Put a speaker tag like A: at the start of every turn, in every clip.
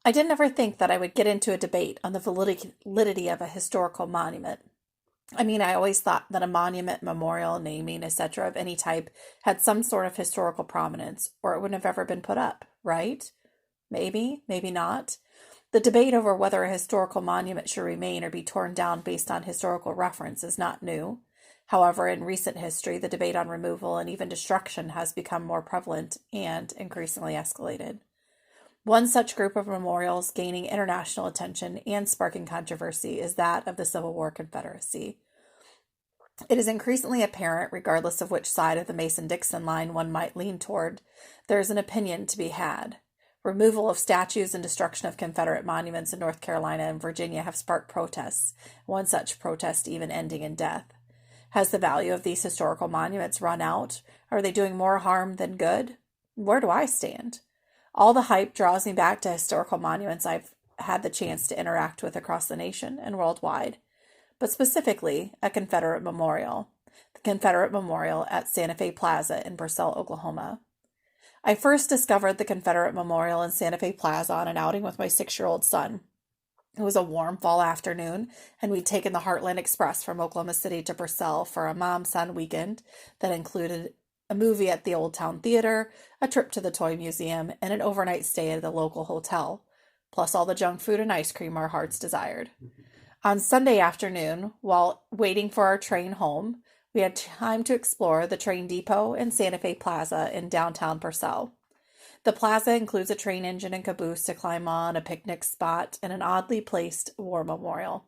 A: I didn't ever think that I would get into a debate on the validity of a historical monument. I mean, I always thought that a monument, memorial, naming, etc., of any type had some sort of historical prominence, or it wouldn't have ever been put up, right? Maybe, maybe not. The debate over whether a historical monument should remain or be torn down based on historical reference is not new. However, in recent history, the debate on removal and even destruction has become more prevalent and increasingly escalated. One such group of memorials gaining international attention and sparking controversy is that of the Civil War Confederacy. It is increasingly apparent, regardless of which side of the Mason-Dixon line one might lean toward, there is an opinion to be had. Removal of statues and destruction of Confederate monuments in North Carolina and Virginia have sparked protests, one such protest even ending in death. Has the value of these historical monuments run out? Are they doing more harm than good? Where do I stand? All the hype draws me back to historical monuments I've had the chance to interact with across the nation and worldwide, but specifically a Confederate memorial, the Confederate Memorial at Santa Fe Plaza in Purcell, Oklahoma. I first discovered the Confederate Memorial in Santa Fe Plaza on an outing with my 6-year-old son. It was a warm fall afternoon, and we'd taken the Heartland Express from Oklahoma City to Purcell for a mom-son weekend that included a movie at the Old Town Theater, a trip to the Toy Museum, and an overnight stay at the local hotel, plus all the junk food and ice cream our hearts desired. On Sunday afternoon, while waiting for our train home, we had time to explore the train depot and Santa Fe Plaza in downtown Purcell. The plaza includes a train engine and caboose to climb on, a picnic spot, and an oddly placed war memorial.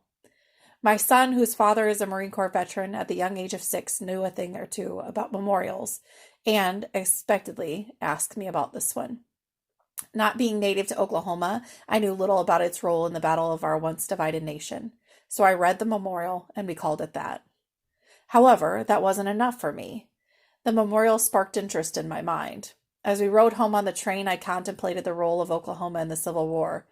A: My son, whose father is a Marine Corps veteran at the young age of 6, knew a thing or two about memorials and, expectedly, asked me about this one. Not being native to Oklahoma, I knew little about its role in the battle of our once divided nation, so I read the memorial and we called it that. However, that wasn't enough for me. The memorial sparked interest in my mind. As we rode home on the train, I contemplated the role of Oklahoma in the Civil War.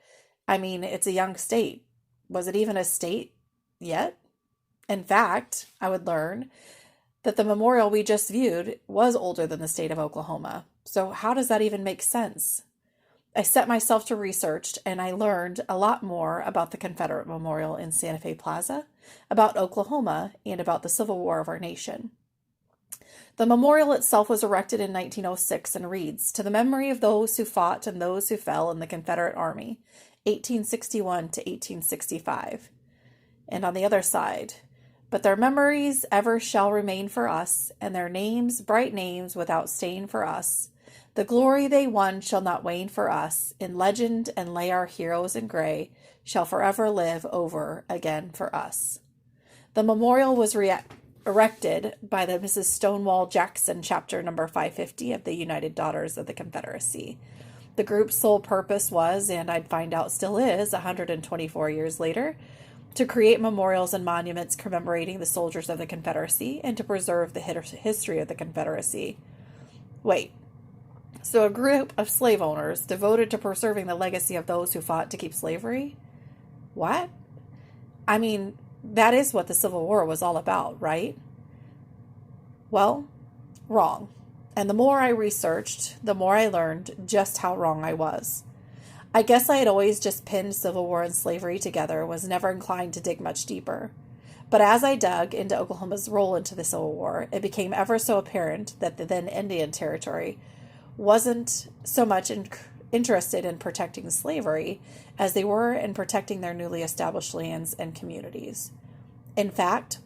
A: I mean, it's a young state. Was it even a state yet? In fact, I would learn that the memorial we just viewed was older than the state of Oklahoma. So how does that even make sense? I set myself to research, and I learned a lot more about the Confederate Memorial in Santa Fe Plaza, about Oklahoma, and about the Civil War of our nation. The memorial itself was erected in 1906 and reads, "To the memory of those who fought and those who fell in the Confederate Army, 1861 to 1865. And on the other side, "But their memories ever shall remain for us, and their names, bright names without stain for us. The glory they won shall not wane for us. In legend and lay our heroes in gray, shall forever live over again for us." The memorial was erected by the Mrs. Stonewall Jackson, chapter number 550 of the United Daughters of the Confederacy. The group's sole purpose was, and I'd find out still is, 124 years later, to create memorials and monuments commemorating the soldiers of the Confederacy and to preserve the history of the Confederacy. Wait, so a group of slave owners devoted to preserving the legacy of those who fought to keep slavery? What? I mean, that is what the Civil War was all about, right? Well, wrong. And the more I researched, the more I learned just how wrong I was. I guess I had always just pinned Civil War and slavery together, was never inclined to dig much deeper. But as I dug into Oklahoma's role into the Civil War, it became ever so apparent that the then Indian Territory wasn't so much interested in protecting slavery as they were in protecting their newly established lands and communities. In fact,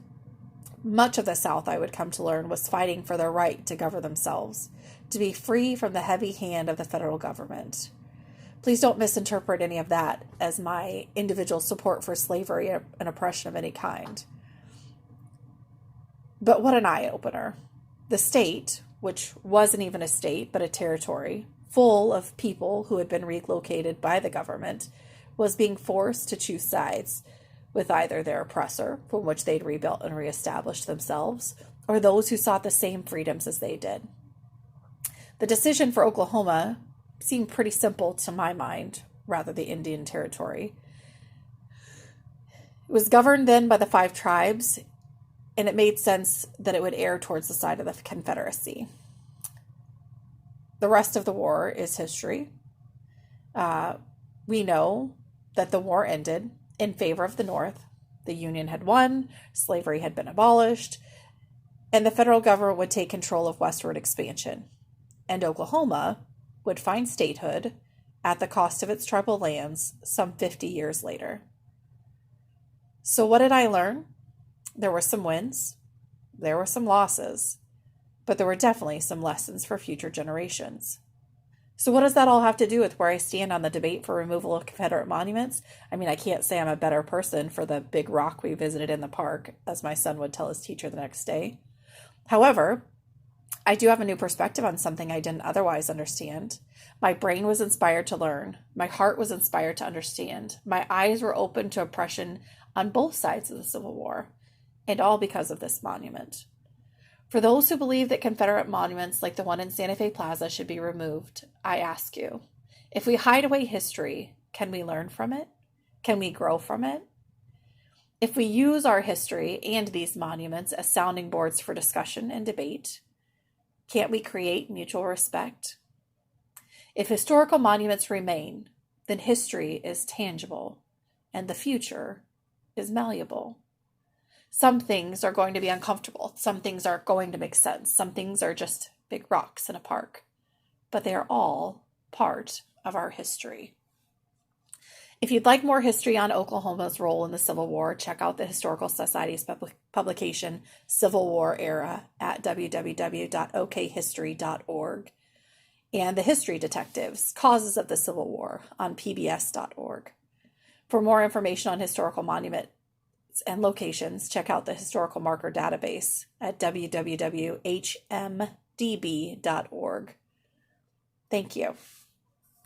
A: much of the South, I would come to learn, was fighting for their right to govern themselves, to be free from the heavy hand of the federal government. Please don't misinterpret any of that as my individual support for slavery and oppression of any kind. But what an eye-opener. The state, which wasn't even a state but a territory, full of people who had been relocated by the government, was being forced to choose sides with either their oppressor, from which they'd rebuilt and reestablished themselves, or those who sought the same freedoms as they did. The decision for Oklahoma seemed pretty simple to my mind, rather the Indian Territory. It was governed then by the 5 tribes, and it made sense that it would err towards the side of the Confederacy. The rest of the war is history. We know that the war ended in favor of the North. The Union had won, slavery had been abolished, and the federal government would take control of westward expansion. And Oklahoma would find statehood at the cost of its tribal lands some 50 years later. So, what did I learn? There were some wins, there were some losses, but there were definitely some lessons for future generations. So, what does that all have to do with where I stand on the debate for removal of Confederate monuments? I mean, I can't say I'm a better person for the big rock we visited in the park, as my son would tell his teacher the next day. However, I do have a new perspective on something I didn't otherwise understand. My brain was inspired to learn. My heart was inspired to understand. My eyes were open to oppression on both sides of the Civil War, and all because of this monument. For those who believe that Confederate monuments like the one in Santa Fe Plaza should be removed, I ask you, if we hide away history, can we learn from it? Can we grow from it? If we use our history and these monuments as sounding boards for discussion and debate, can't we create mutual respect? If historical monuments remain, then history is tangible and the future is malleable. Some things are going to be uncomfortable. Some things are going to make sense. Some things are just big rocks in a park. But they are all part of our history. If you'd like more history on Oklahoma's role in the Civil War, check out the Historical Society's publication, Civil War Era, at www.okhistory.org, and The History Detectives, Causes of the Civil War, on pbs.org. For more information on historical monuments and locations, check out the Historical Marker Database at www.hmdb.org. Thank you.